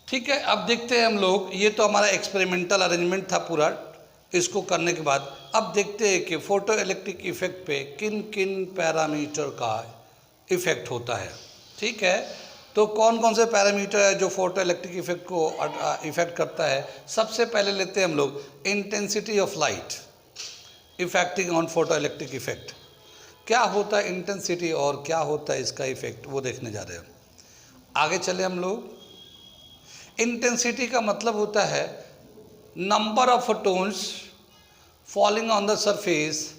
ठीक है, अब देखते हैं हम लोग, ये तो हमारा एक्सपेरिमेंटल अरेंजमेंट था पूरा। इसको करने के बाद अब देखते हैं कि फोटो इलेक्ट्रिक इफेक्ट पे किन किन पैरामीटर का इफेक्ट होता है। ठीक है, तो कौन कौन से पैरामीटर है जो फोटो इलेक्ट्रिक इफेक्ट को इफेक्ट करता है। सबसे पहले लेते हैं हम लोग intensity of light affecting on photo electric effect. क्या होता है इंटेंसिटी और क्या होता है इसका इफेक्ट, वो देखने जा रहे हैं। आगे चले हम लोग। इंटेंसिटी का मतलब होता है number of photons falling on the surface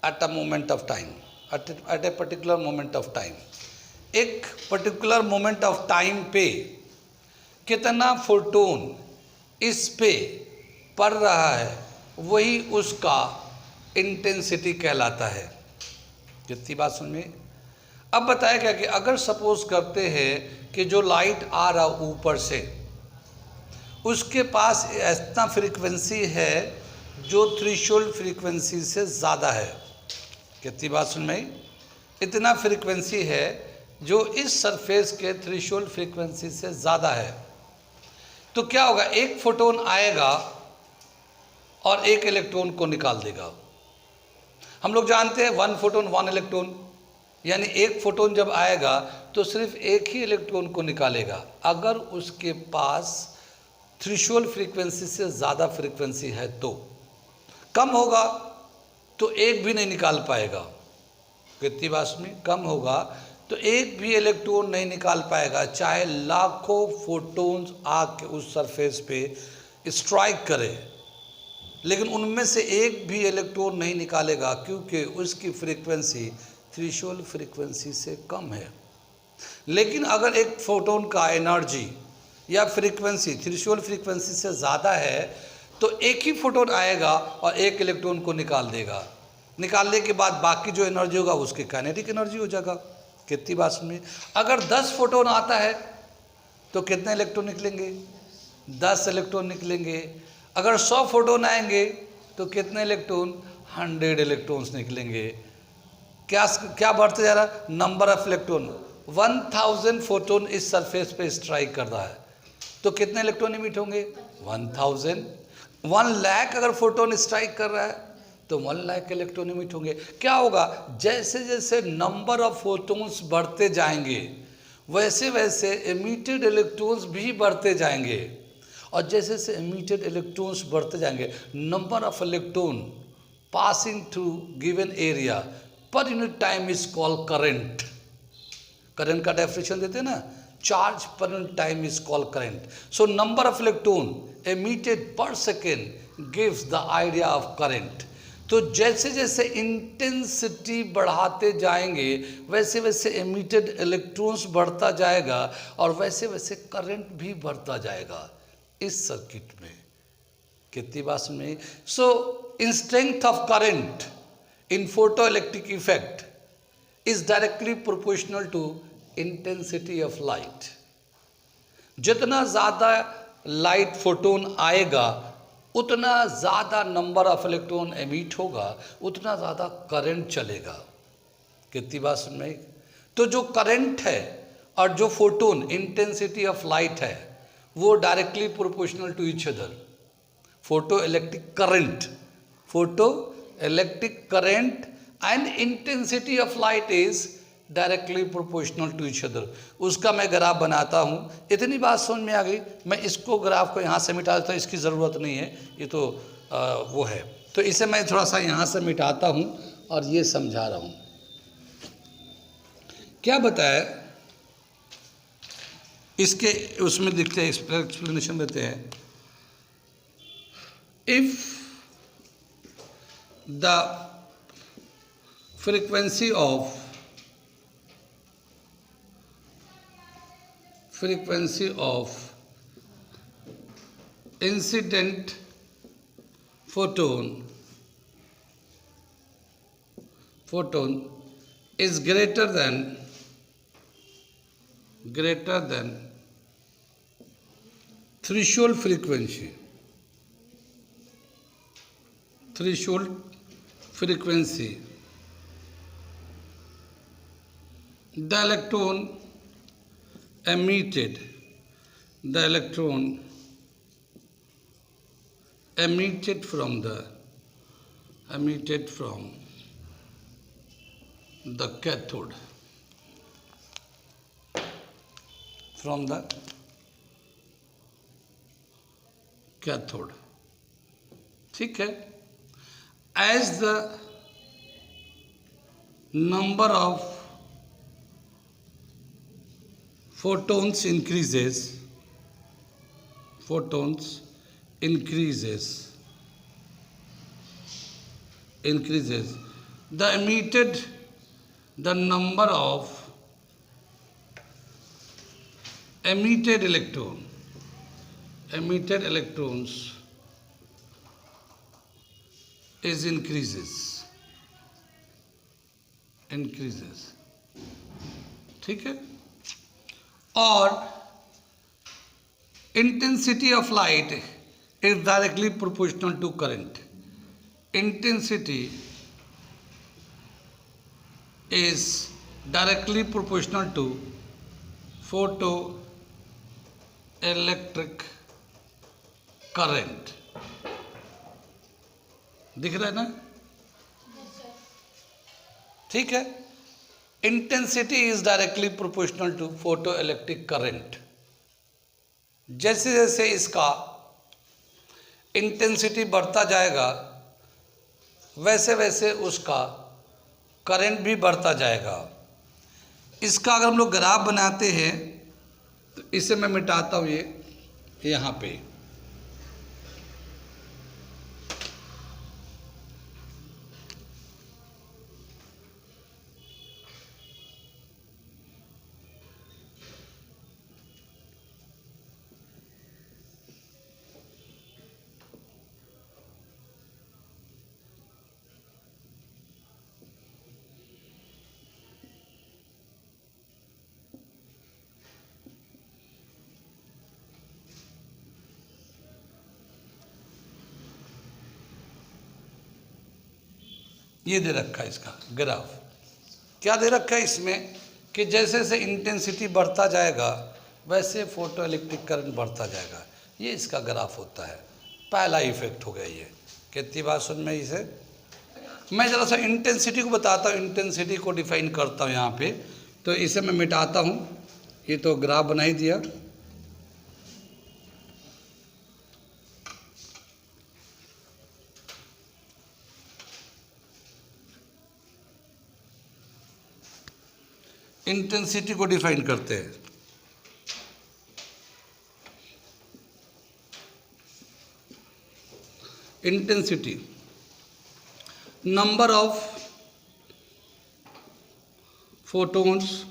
at a moment of time, at a particular moment of time. एक पर्टिकुलर मोमेंट ऑफ टाइम पे कितना फोटोन इस पे पड़ रहा है, वही उसका इंटेंसिटी कहलाता है। कितनी बात समझ में। अब बताया क्या कि अगर सपोज करते हैं कि जो लाइट आ रहा ऊपर से, उसके पास इतना फ्रीक्वेंसी है जो थ्रेशोल्ड फ्रीक्वेंसी से ज़्यादा है। कितनी बात सुन में, इतना फ्रीक्वेंसी है जो इस सरफेस के थ्रेशोल्ड फ्रीक्वेंसी से ज़्यादा है। तो क्या होगा, एक फोटोन आएगा और एक इलेक्ट्रॉन को निकाल देगा। हम लोग जानते हैं 1 फोटोन 1 इलेक्ट्रॉन, यानी एक फोटोन जब आएगा तो सिर्फ एक ही इलेक्ट्रॉन को निकालेगा। अगर उसके पास थ्रेशोल्ड फ्रीक्वेंसी से ज़्यादा फ्रीक्वेंसी है तो, कम होगा तो एक भी नहीं निकाल पाएगा। कितनी बात में, कम होगा तो एक भी इलेक्ट्रॉन नहीं निकाल पाएगा, चाहे लाखों फोटोन्स आके उस सरफेस पे स्ट्राइक करे, लेकिन उनमें से एक भी इलेक्ट्रॉन नहीं निकालेगा क्योंकि उसकी फ्रीक्वेंसी थ्रेशोल्ड फ्रीक्वेंसी से कम है। लेकिन अगर एक फोटोन का एनर्जी या फ्रीक्वेंसी थ्रेशोल्ड फ्रीक्वेंसी से ज़्यादा है तो एक ही फोटोन आएगा और एक इलेक्ट्रॉन को निकाल देगा। निकालने के बाद बाकी जो एनर्जी होगा उसकी काइनेटिक एनर्जी हो जाएगा। कितनी बात सुनिए, अगर 10 फोटोन आता है तो कितने इलेक्ट्रॉन निकलेंगे, 10 इलेक्ट्रॉन निकलेंगे। अगर 100 फोटोन आएंगे तो कितने इलेक्ट्रॉन, 100 इलेक्ट्रॉन्स निकलेंगे। क्या क्या बढ़ते जा रहा है, नंबर ऑफ इलेक्ट्रॉन। 1000 फोटोन इस सरफेस पे स्ट्राइक कर रहा है तो कितने इलेक्ट्रॉन इमिट होंगे, 1000। 1 लाख अगर फोटोन स्ट्राइक कर रहा है तो 1 लाख इलेक्ट्रॉन इमिट होंगे। क्या होगा, जैसे जैसे नंबर ऑफ फोटोन्स बढ़ते जाएंगे वैसे वैसे एमिटेड इलेक्ट्रॉन्स भी बढ़ते जाएंगे, और जैसे जैसे एमिटेड इलेक्ट्रॉन्स बढ़ते जाएंगे, number of electron passing through given area per unit time is called current. Current का डेफिनेशन देते हैं ना, charge per unit time is called current. So number of electron emitted per second gives the idea of current. तो जैसे जैसे intensity बढ़ाते जाएंगे वैसे वैसे एमिटेड इलेक्ट्रॉन्स बढ़ता जाएगा और वैसे वैसे करंट भी बढ़ता जाएगा इस सर्किट में। कितनी बात में। So in strength of current in photoelectric effect is directly proportional to intensity of light। जितना ज़्यादा लाइट फोटोन आएगा उतना ज़्यादा नंबर ऑफ इलेक्ट्रॉन एमिट होगा, उतना ज़्यादा करंट चलेगा। कितनी बात सुन में। तो जो करंट है और जो फोटोन इंटेंसिटी ऑफ लाइट है वो directly proportional to each other. Photo electric current, photo electric current and intensity of light is directly proportional to each other। उसका मैं ग्राफ बनाता हूँ। इतनी बात समझ में आ गई। मैं इसको ग्राफ को यहाँ से मिटा देता हूँ, इसकी ज़रूरत नहीं है, ये तो वो है। तो इसे मैं थोड़ा सा यहाँ से मिटाता हूँ और ये समझा रहा हूँ। क्या बताया इसके, उसमें दिखते हैं, एक्सप्लेनेशन देते हैं। If the frequency of incident photon is greater than threshold frequency, the electron emitted the electron emitted from the cathode, from the cathode, ठीक है. As the number of photons increases, the number of emitted electrons is increases, ठीक है. और intensity of light is directly proportional to current. Intensity is directly proportional to photoelectric current. दिख रहा है ना? ठीक है. Intensity is directly proportional to photoelectric current. जैसे जैसे इसका इंटेंसिटी बढ़ता जाएगा वैसे वैसे उसका करंट भी बढ़ता जाएगा. इसका अगर हम लोग ग्राफ बनाते हैं तो इसे मैं मिटाता हूँ, ये यहाँ पे. ये दे रखा है इसका ग्राफ. क्या दे रखा है इसमें कि जैसे जैसे इंटेंसिटी बढ़ता जाएगा वैसे फोटो इलेक्ट्रिक करंट बढ़ता जाएगा. ये इसका ग्राफ होता है. पहला इफेक्ट हो गया ये. कितनी बात सुन में इसे. मैं ज़रा सा इंटेंसिटी को बताता हूँ, इंटेंसिटी को डिफाइन करता हूँ यहाँ पे. तो इसे मैं मिटाता हूँ. ये तो ग्राफ बना ही दिया. इंटेंसिटी को डिफाइन करते हैं. Intensity number of photons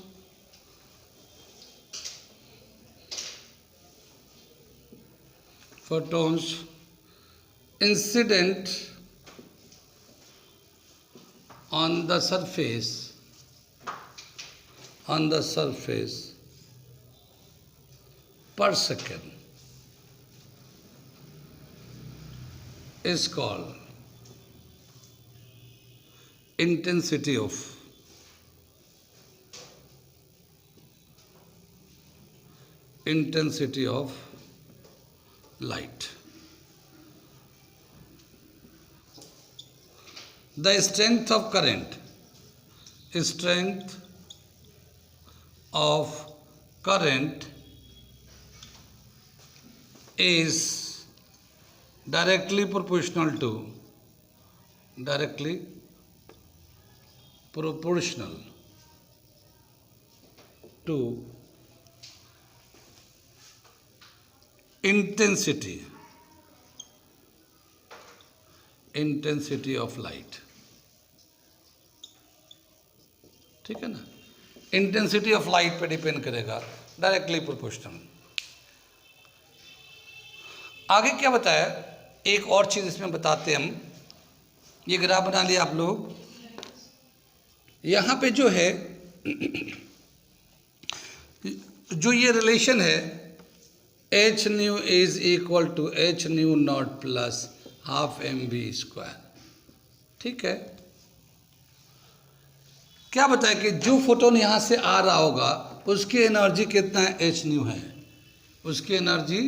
incident on the surface per second is called intensity of light. The strength of current is directly proportional to intensity of light. ठीक है ना. इंटेंसिटी ऑफ लाइट पे depend करेगा, directly proportional. आगे क्या बताया, एक और चीज़ इसमें बताते हैं हम. ये ग्राफ बना लिया आप लोग. यहाँ पे जो है जो ये रिलेशन है h nu is equal to h nu not plus half mv². ठीक है. क्या बताया कि जो फोटोन यहाँ से आ रहा होगा उसकी एनर्जी कितना है, एच न्यू है. उसकी एनर्जी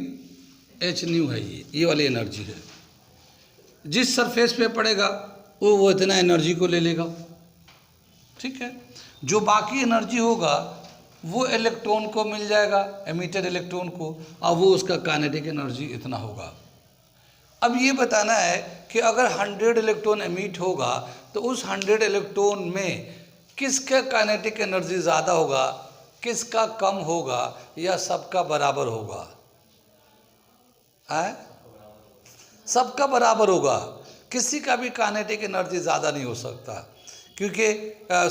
एच न्यू है, ये वाली एनर्जी है। जिस सरफेस पे पड़ेगा वो इतना एनर्जी को ले लेगा, ठीक है। जो बाकी एनर्जी होगा वो इलेक्ट्रॉन को मिल जाएगा, एमिटेड इलेक्ट्रॉन को, और वो उसका काइनेटिक एनर्जी इतना होगा। अब ये बताना है कि अगर 100 इलेक्ट्रॉन एमिट होगा तो उस 100 इलेक्ट्रॉन में किसका काइनेटिक एनर्जी ज़्यादा होगा, किसका कम होगा, या सबका बराबर होगा? है सबका बराबर होगा, किसी का भी काइनेटिक एनर्जी ज़्यादा नहीं हो सकता, क्योंकि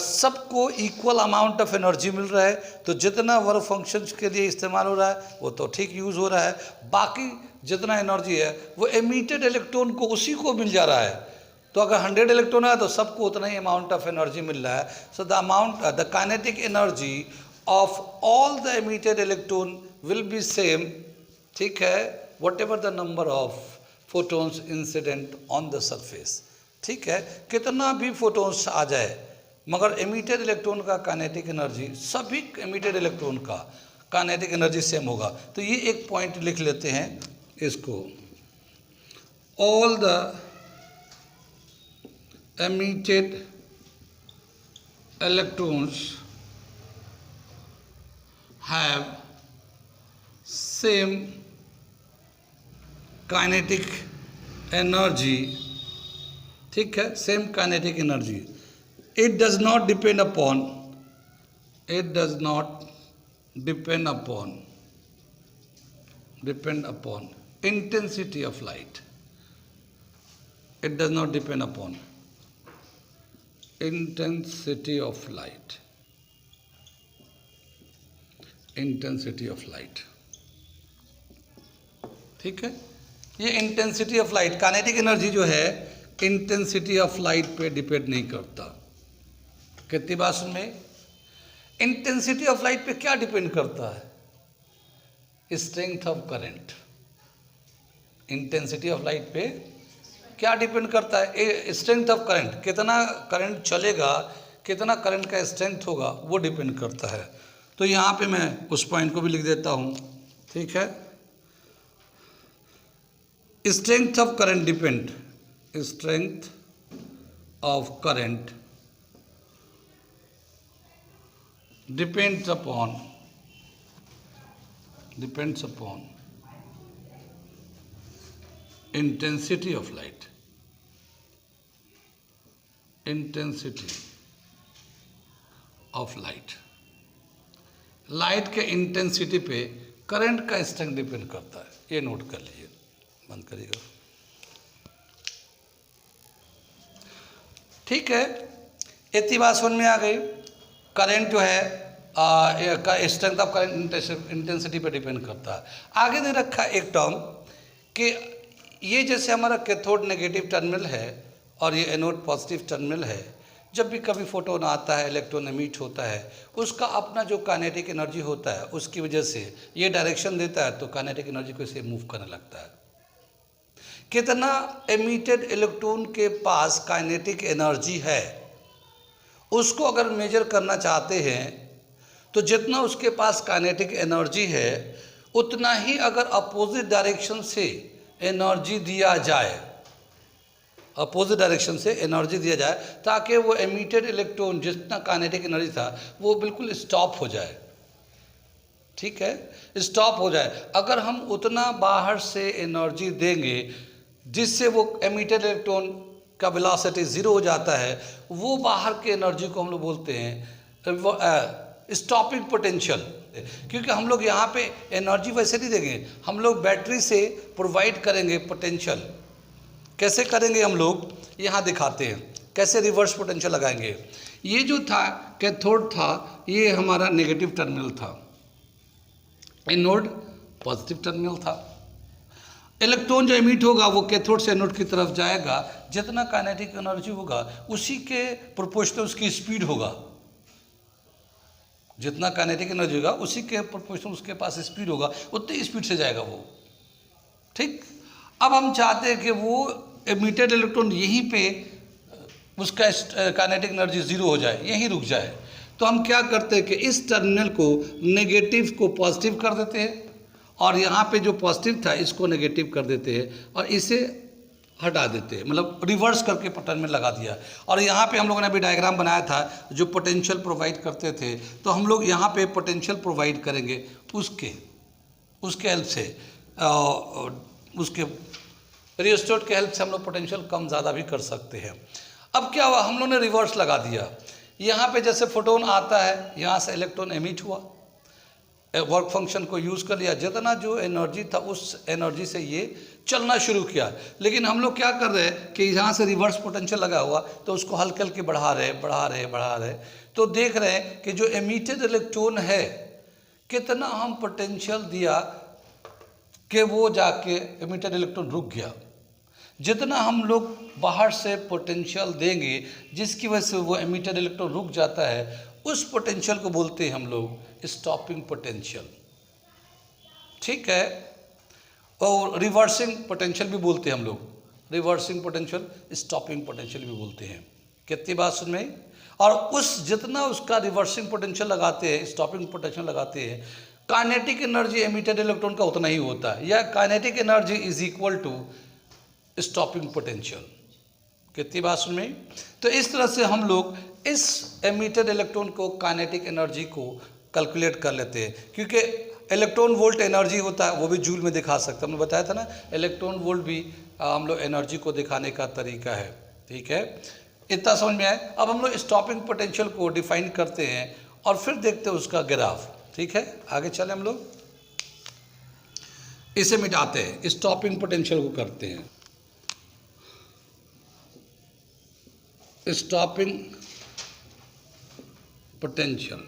सबको इक्वल अमाउंट ऑफ एनर्जी मिल रहा है। तो जितना वर्क फंक्शंस के लिए इस्तेमाल हो रहा है वो तो ठीक यूज़ हो रहा है, बाकी जितना एनर्जी है वो एमिटेड इलेक्ट्रॉन को उसी को मिल जा रहा है। तो अगर 100 इलेक्ट्रॉन है तो सबको उतना ही अमाउंट ऑफ एनर्जी मिल रहा है। So the kinetic energy of all the emitted electron will be same, ठीक है, what ever the number of photons incident on the surface, ठीक है। कितना भी फोटोन्स आ जाए मगर एमिटेड इलेक्ट्रॉन का काइनेटिक एनर्जी, सभी एमिटेड इलेक्ट्रॉन का काइनेटिक एनर्जी सेम होगा। तो ये एक पॉइंट लिख लेते हैं इसको, all the emitted electrons have same kinetic energy, ठीक है, same kinetic energy. It does not depend upon, it does not depend upon intensity of light, it does not depend upon intensity of light, intensity of light, ठीक है। ये intensity of light, kinetic energy जो है intensity of light पे depend नहीं करता। कितनी बात सुन में, इंटेंसिटी ऑफ लाइट पे क्या डिपेंड करता है? Strength of current. Intensity of light पे क्या डिपेंड करता है? स्ट्रेंथ ऑफ करंट, कितना करंट चलेगा, कितना करंट का स्ट्रेंथ होगा, वो डिपेंड करता है। तो यहाँ पे मैं उस पॉइंट को भी लिख देता हूँ, ठीक है। Strength of current depend, strength of current depends upon intensity of light, intensity of light, light के इंटेंसिटी पे करंट का स्ट्रेंथ डिपेंड करता है। ये नोट कर लीजिए, बंद करिएगा, ठीक है। इतनी बात समझ में आ गई। करंट जो है स्ट्रेंथ ऑफ करंट इंटेंसिटी पे डिपेंड करता है। आगे दे रखा एक टर्म कि ये जैसे हमारा कैथोड नेगेटिव टर्मिनल है और ये एनोड पॉजिटिव टर्मिनल है, जब भी कभी फोटोन आता है, इलेक्ट्रॉन एमिट होता है, उसका अपना जो काइनेटिक एनर्जी होता है उसकी वजह से ये डायरेक्शन देता है, तो काइनेटिक एनर्जी को इसे मूव करने लगता है। कितना एमिटेड इलेक्ट्रॉन के पास काइनेटिक एनर्जी है उसको अगर मेजर करना चाहते हैं तो जितना उसके पास काइनेटिक एनर्जी है उतना ही अगर अपोजिट डायरेक्शन से एनर्जी दिया जाए, अपोजिट डायरेक्शन से एनर्जी दिया जाए, ताकि वो एमिटेड इलेक्ट्रॉन जितना काइनेटिक एनर्जी था वो बिल्कुल स्टॉप हो जाए, ठीक है, स्टॉप हो जाए। अगर हम उतना बाहर से एनर्जी देंगे जिससे वो एमिटेड इलेक्ट्रॉन का वेलोसिटी ज़ीरो हो जाता है, वो बाहर के एनर्जी को हम लोग बोलते हैं स्टॉपिंग पोटेंशियल। क्योंकि हम लोग यहाँ पे एनर्जी वैसे नहीं देंगे, हम लोग बैटरी से प्रोवाइड करेंगे पोटेंशियल। कैसे करेंगे हम लोग यहाँ दिखाते हैं, कैसे रिवर्स पोटेंशियल लगाएंगे। ये जो था कैथोड था, ये हमारा नेगेटिव टर्मिनल था, एनोड पॉजिटिव टर्मिनल था। इलेक्ट्रॉन जो एमिट होगा वो कैथोड से एनोड की तरफ जाएगा, जितना काइनेटिक एनर्जी होगा उसी के प्रोपोर्शनल उसकी स्पीड होगा, जितना काइनेटिक एनर्जी होगा उसी के प्रोपोर्शनल उसके पास स्पीड होगा, उतनी स्पीड से जाएगा वो, ठीक। अब हम चाहते हैं कि वो एमिटेड इलेक्ट्रॉन यहीं पे उसका काइनेटिक एनर्जी ज़ीरो हो जाए, यहीं रुक जाए। तो हम क्या करते हैं कि इस टर्मिनल को नेगेटिव को पॉजिटिव कर देते हैं और यहाँ पे जो पॉजिटिव था इसको नेगेटिव कर देते हैं और इसे हटा देते हैं, मतलब रिवर्स करके पैटर्न में लगा दिया। और यहाँ पे हम लोगों ने अभी डायग्राम बनाया था जो पोटेंशियल प्रोवाइड करते थे, तो हम लोग यहाँ पे पोटेंशियल प्रोवाइड करेंगे उसके हेल्प से, उसके रियोस्टेट के हेल्प से हम लोग पोटेंशियल कम ज़्यादा भी कर सकते हैं। अब क्या हुआ, हम लोग ने रिवर्स लगा दिया। यहाँ पे जैसे फोटोन आता है, यहाँ से इलेक्ट्रॉन एमिट हुआ, वर्क फंक्शन को यूज़ कर लिया, जितना जो एनर्जी था उस एनर्जी से ये चलना शुरू किया। लेकिन हम लोग क्या कर रहे हैं कि यहाँ से रिवर्स पोटेंशियल लगा हुआ, तो उसको हल्के हल्के बढ़ा रहे, तो देख रहे हैं कि जो एमिटेड इलेक्ट्रॉन है कितना हम पोटेंशियल दिया कि वो जाके एमिटेड इलेक्ट्रॉन रुक गया। जितना हम लोग बाहर से पोटेंशियल देंगे जिसकी वजह से वो एमिटेड इलेक्ट्रॉन रुक जाता है, उस पोटेंशियल को बोलते हैं हम लोग स्टॉपिंग पोटेंशियल, ठीक है। और रिवर्सिंग पोटेंशियल भी बोलते हैं हम लोग, रिवर्सिंग पोटेंशियल स्टॉपिंग पोटेंशियल भी बोलते हैं। कितनी बात सुन में। और उस जितना उसका रिवर्सिंग पोटेंशियल लगाते हैं, स्टॉपिंग पोटेंशियल लगाते हैं, काइनेटिक एनर्जी एमिटेड इलेक्ट्रॉन का उतना ही होता है, या kinetic energy is equal to stopping potential. कितनी बात सुन में। तो इस तरह से हम लोग इस एमिटेड इलेक्ट्रॉन को काइनेटिक एनर्जी को कैलकुलेट कर लेते हैं, क्योंकि इलेक्ट्रॉन वोल्ट एनर्जी होता है वो भी जूल में दिखा सकते हैं। हमने बताया था ना, इलेक्ट्रॉन वोल्ट भी हम लोग एनर्जी को दिखाने का तरीका है, ठीक है। इतना समझ में आए। अब हम लोग स्टॉपिंग पोटेंशियल को डिफाइन करते हैं और फिर देखते हैं उसका ग्राफ, ठीक है। आगे चले, हम लोग इसे मिटाते हैं, स्टॉपिंग पोटेंशियल को करते हैं। स्टॉपिंग पोटेंशियल,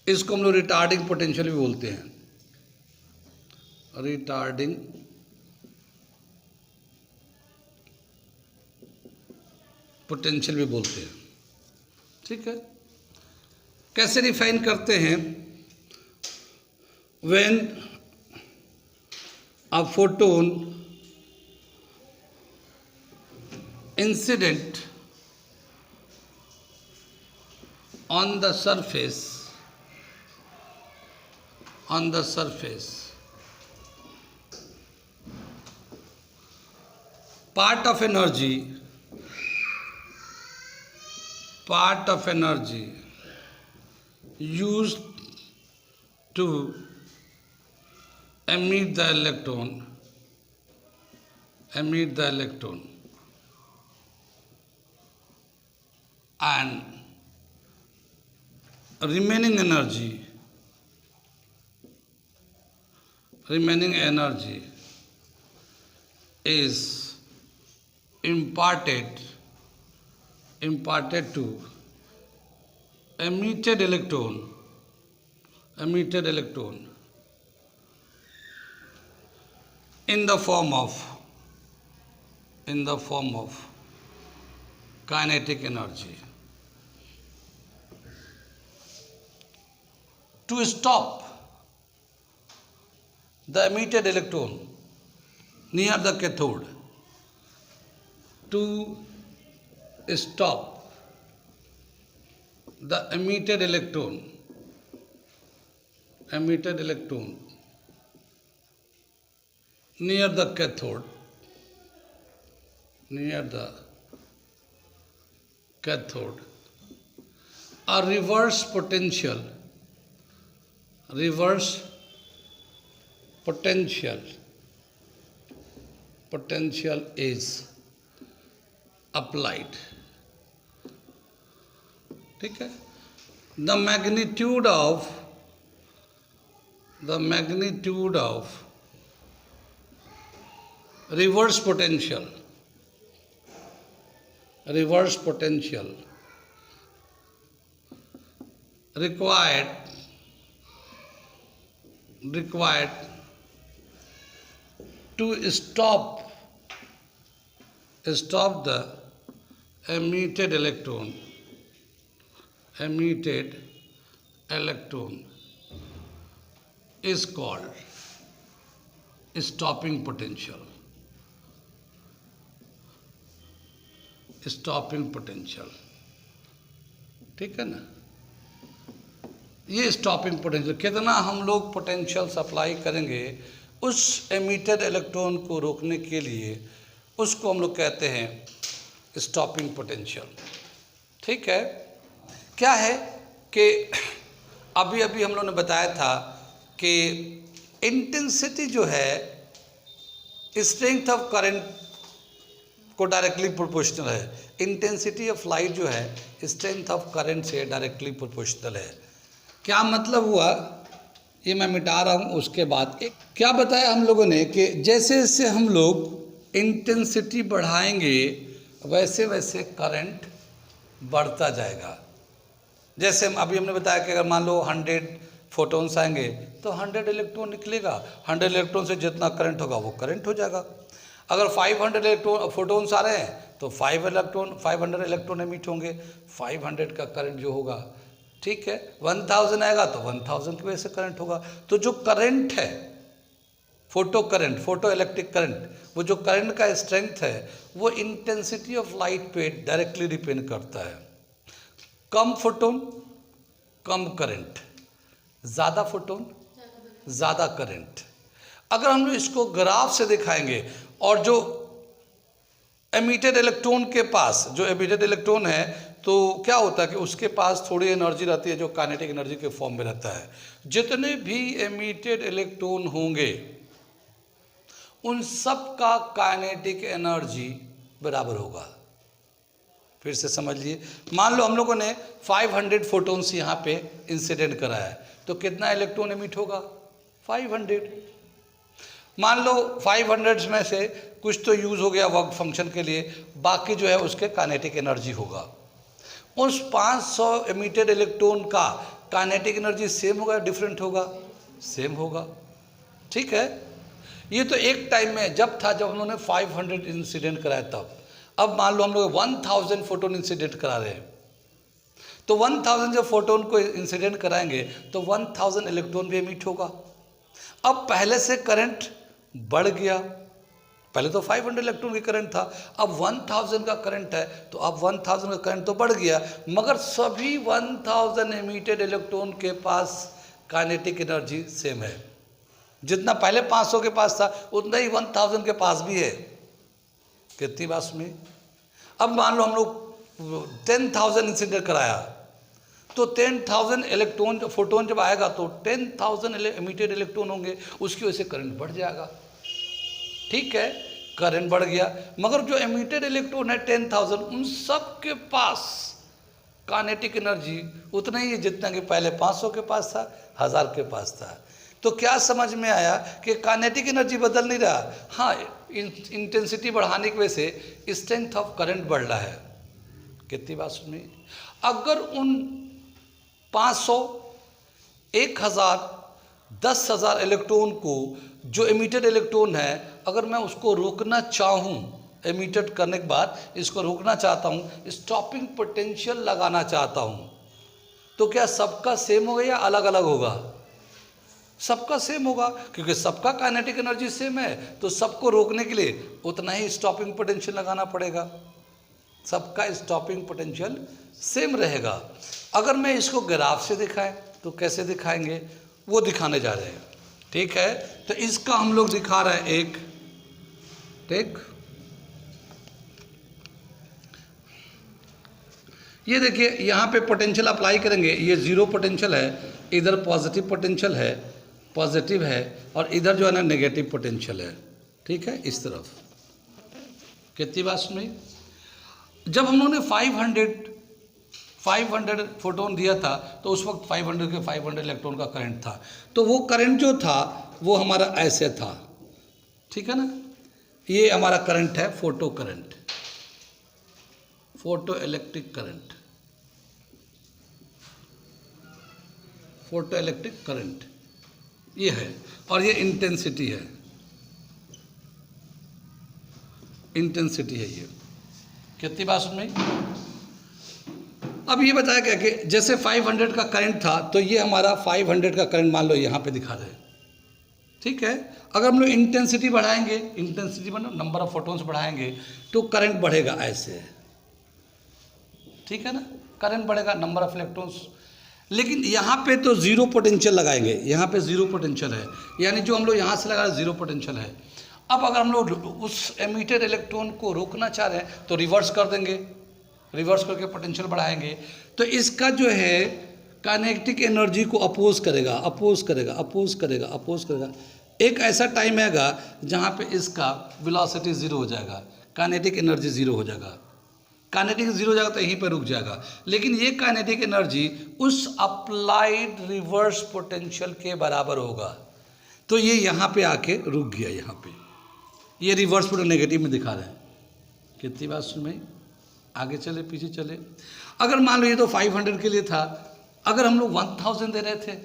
इसको हम लोग रिटार्डिंग पोटेंशियल भी बोलते हैं, रिटार्डिंग पोटेंशियल भी बोलते हैं, ठीक है। कैसे डिफाइन करते हैं, when a photon incident on the surface part of energy used to emit the electron and remaining energy is imparted to emitted electron in the form of kinetic energy. To stop the emitted electron near the cathode, to stop the emitted electron near the cathode, a reverse potential is applied, ठीक है। The magnitude of reverse potential required to stop the emitted electron is called stopping potential. ठीक है ना। ये stopping potential, कितना हम लोग potential supply करेंगे उस एमिटेड इलेक्ट्रॉन को रोकने के लिए, उसको हम लोग कहते हैं स्टॉपिंग पोटेंशियल। ठीक है, क्या है कि अभी अभी हम लोग ने बताया था कि इंटेंसिटी जो है स्ट्रेंथ ऑफ करंट को डायरेक्टली प्रोपोर्शनल है। इंटेंसिटी ऑफ लाइट जो है स्ट्रेंथ ऑफ करंट से डायरेक्टली प्रोपोर्शनल है। क्या मतलब हुआ, ये मैं मिटा रहा हूँ। उसके बाद एक क्या बताया हम लोगों ने कि जैसे जैसे हम लोग इंटेंसिटी बढ़ाएंगे वैसे वैसे करंट बढ़ता जाएगा। जैसे अभी हमने बताया कि अगर मान लो 100 फोटोन्स आएंगे तो 100 इलेक्ट्रॉन निकलेगा, 100 इलेक्ट्रॉन से जितना करंट होगा वो करंट हो जाएगा। अगर 500 फोटोन्स आ रहे हैं तो 500 इलेक्ट्रॉन एमिट होंगे, 500 का करंट जो होगा, ठीक है। 1000 आएगा तो 1000 की वजह से करंट होगा। तो जो करंट है, photo current, photo electric current, वो जो करंट का स्ट्रेंथ है वो इंटेंसिटी ऑफ लाइट पे डायरेक्टली डिपेंड करता है। कम फोटोन कम करंट, ज़्यादा फोटोन ज़्यादा करंट। अगर हम लोग इसको ग्राफ से दिखाएंगे और जो एमिटेड इलेक्ट्रॉन के पास, जो एमिटेड इलेक्ट्रॉन है तो क्या होता है कि उसके पास थोड़ी एनर्जी रहती है जो काइनेटिक एनर्जी के फॉर्म में रहता है। जितने भी एमिटेड इलेक्ट्रॉन होंगे उन सब का काइनेटिक एनर्जी बराबर होगा। फिर से समझ लिए, मान लो हम लोगों ने 500 फोटोन्स यहाँ पे इंसिडेंट कराया है तो कितना इलेक्ट्रॉन एमिट होगा? 500। मान लो 500 में से कुछ तो यूज़ हो गया वर्क फंक्शन के लिए, बाकी जो है उसके काइनेटिक एनर्जी होगा। उस 500 एमिटेड इलेक्ट्रॉन का काइनेटिक एनर्जी सेम होगा डिफरेंट होगा? सेम होगा। ठीक है, ये तो एक टाइम में जब था जब उन्होंने 500 इंसिडेंट कराया तब। अब मान लो हम लोग 1000 फोटोन इंसिडेंट करा रहे हैं तो 1000 जब फोटोन को इंसिडेंट कराएंगे तो 1000 इलेक्ट्रॉन भी एमिट होगा। अब पहले से करंट बढ़ गया, पहले तो 500 इलेक्ट्रॉन की करंट था, अब 1000 का करंट है तो अब 1000 का करंट तो बढ़ गया, मगर सभी 1000 एमिटेड इलेक्ट्रॉन के पास काइनेटिक एनर्जी सेम है। जितना पहले 500 के पास था उतना ही 1000 के पास भी है। कितनी बात सुनी? अब मान लो हम लोग 10,000 इंसिडेंट कराया तो 10,000 इलेक्ट्रॉन फोटोन जब आएगा तो 10,000 एमिटेड इलेक्ट्रॉन होंगे, उसकी वजह से करंट बढ़ जाएगा। ठीक है, करंट बढ़ गया, मगर जो एमिटेड इलेक्ट्रॉन है 10,000 उन सब के पास काइनेटिक एनर्जी उतना ही है जितना कि पहले 500 के पास था, 1000 के पास था। तो क्या समझ में आया कि काइनेटिक एनर्जी बदल नहीं रहा, हाँ इंटेंसिटी बढ़ाने की वजह से स्ट्रेंथ ऑफ करंट बढ़ रहा है। कितनी बात सुनी? अगर उन 500, 1000, 10,000 इलेक्ट्रॉन को जो एमिटेड इलेक्ट्रॉन है अगर मैं उसको रोकना चाहूँ, एमिटेड करने के बाद इसको रोकना चाहता हूँ, स्टॉपिंग पोटेंशियल लगाना चाहता हूँ, तो क्या सबका सेम होगा या अलग अलग होगा? सबका सेम होगा, क्योंकि सबका काइनेटिक एनर्जी सेम है तो सबको रोकने के लिए उतना ही स्टॉपिंग पोटेंशियल लगाना पड़ेगा। सबका स्टॉपिंग पोटेंशियल सेम रहेगा। अगर मैं इसको ग्राफ से दिखाएं तो कैसे दिखाएंगे वो दिखाने जा रहे हैं। ठीक है, तो इसका हम लोग दिखा रहे हैं एक, ठीक, ये देखिए यहाँ पे पोटेंशियल अप्लाई करेंगे, ये जीरो पोटेंशियल है, इधर पॉजिटिव पोटेंशियल है, पॉजिटिव है, और इधर जो है ना नेगेटिव पोटेंशियल है। ठीक है, इस तरफ। कितनी बात सुनी? जब हम लोगों ने 500 फोटोन दिया था तो उस वक्त 500 के 500 इलेक्ट्रॉन का करंट था, तो वो करंट जो था वो हमारा ऐसे था। ठीक है ना, ये हमारा करंट है photo current, photo electric current, photo electric current ये है, और ये इंटेंसिटी है, इंटेंसिटी है ये। कितनी बात सुन में? अब ये बताया क्या कि जैसे 500 का करंट था तो ये हमारा 500 का करंट मान लो यहाँ पे दिखा रहे हैं। ठीक है, अगर हम लोग इंटेंसिटी बढ़ाएंगे, इंटेंसिटी मतलब नंबर ऑफ फोटोन्स बढ़ाएंगे तो करंट बढ़ेगा ऐसे। ठीक है ना, करंट बढ़ेगा, नंबर ऑफ इलेक्ट्रॉन्स लेकिन यहाँ पे तो ज़ीरो पोटेंशियल लगाएंगे, यहाँ पे ज़ीरो पोटेंशियल है, यानी जो हम लोग यहाँ से लगा रहे ज़ीरो पोटेंशियल है। अब अगर हम लोग उस एमिटेड इलेक्ट्रॉन को रोकना चाह रहे हैं तो रिवर्स कर देंगे, रिवर्स करके पोटेंशियल बढ़ाएंगे, तो इसका जो है काइनेटिक एनर्जी को अपोज करेगा, अपोज करेगा, अपोज करेगा, अपोज करेगा। एक ऐसा टाइम आएगा जहाँ पे इसका वेलोसिटी ज़ीरो हो जाएगा, काइनेटिक एनर्जी ज़ीरो हो जाएगा, काइनेटिक ज़ीरो हो जाएगा तो यहीं पर रुक जाएगा। लेकिन ये काइनेटिक एनर्जी उस अप्लाइड रिवर्स पोटेंशियल के बराबर होगा, तो ये यहाँ पे आके रुक गया। यहाँ पे ये रिवर्स पोटेंशियल नेगेटिव में दिखा रहे हैं। कितनी बात सुन में, आगे चले पीछे चले। अगर मान लो ये तो 500 के लिए था, अगर हम लोग 1000 दे रहे थे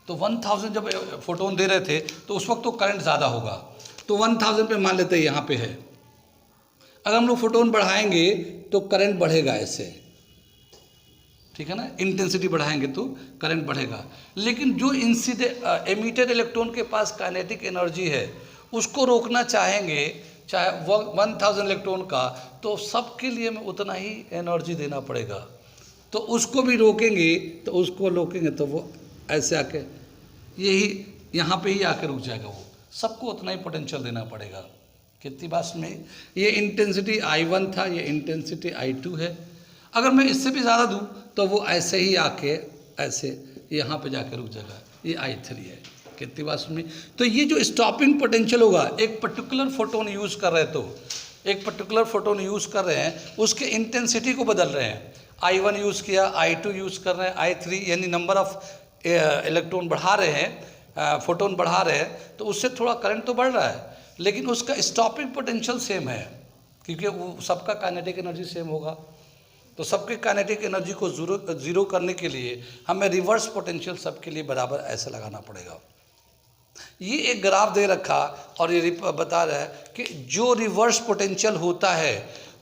तो 1000 जब फोटोन दे रहे थे तो उस वक्त तो करंट ज़्यादा होगा, तो 1000 पे मान लेते हैं यहाँ पे है। अगर हम लोग फोटोन बढ़ाएंगे तो करंट बढ़ेगा ऐसे, ठीक है ना, इंटेंसिटी बढ़ाएंगे तो करंट बढ़ेगा। लेकिन जो एमिटेड इलेक्ट्रॉन के पास काइनेटिक एनर्जी है उसको रोकना चाहेंगे, चाहे 1000 इलेक्ट्रॉन का, तो सबके लिए में उतना ही एनर्जी देना पड़ेगा। तो उसको भी रोकेंगे, तो उसको रोकेंगे तो वो ऐसे आके यही यहाँ पे ही आके रुक जाएगा, वो सबको उतना ही पोटेंशियल देना पड़ेगा। कितनी बात में, ये इंटेंसिटी I1 था, ये इंटेंसिटी I2 है। अगर मैं इससे भी ज़्यादा दूँ तो वो ऐसे ही आके ऐसे यहाँ पे जाकर रुक जाएगा, ये I3 है। कितनी बात में, तो ये जो स्टॉपिंग पोटेंशियल होगा, एक पर्टिकुलर फोटोन यूज़ कर रहे हैं तो एक पर्टिकुलर फोटोन यूज़ कर रहे हैं, उसके इंटेंसिटी को बदल रहे हैं। I1 यूज़ किया, I2 यूज़ कर रहे हैं, I3 यानी नंबर ऑफ इलेक्ट्रॉन बढ़ा रहे हैं, फोटोन बढ़ा रहे हैं, तो उससे थोड़ा करंट तो बढ़ रहा है, लेकिन उसका स्टॉपिंग पोटेंशियल सेम है, क्योंकि वो सबका काइनेटिक एनर्जी सेम होगा। तो सबके काइनेटिक एनर्जी को ज़ीरो करने के लिए हमें रिवर्स पोटेंशियल सबके लिए बराबर ऐसे लगाना पड़ेगा। ये एक ग्राफ दे रखा और ये बता रहा है कि जो रिवर्स पोटेंशियल होता है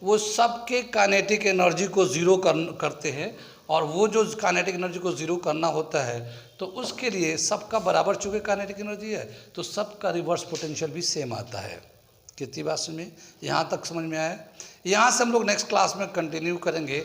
वो सबके काइनेटिक एनर्जी को ज़ीरो करते हैं, और वो जो काइनेटिक एनर्जी को ज़ीरो करना होता है तो उसके लिए सबका बराबर चूँकि काइनेटिक एनर्जी है तो सबका रिवर्स पोटेंशियल भी सेम आता है। कितनी बात में, यहाँ तक समझ में आया। यहाँ से हम लोग नेक्स्ट क्लास में कंटिन्यू करेंगे।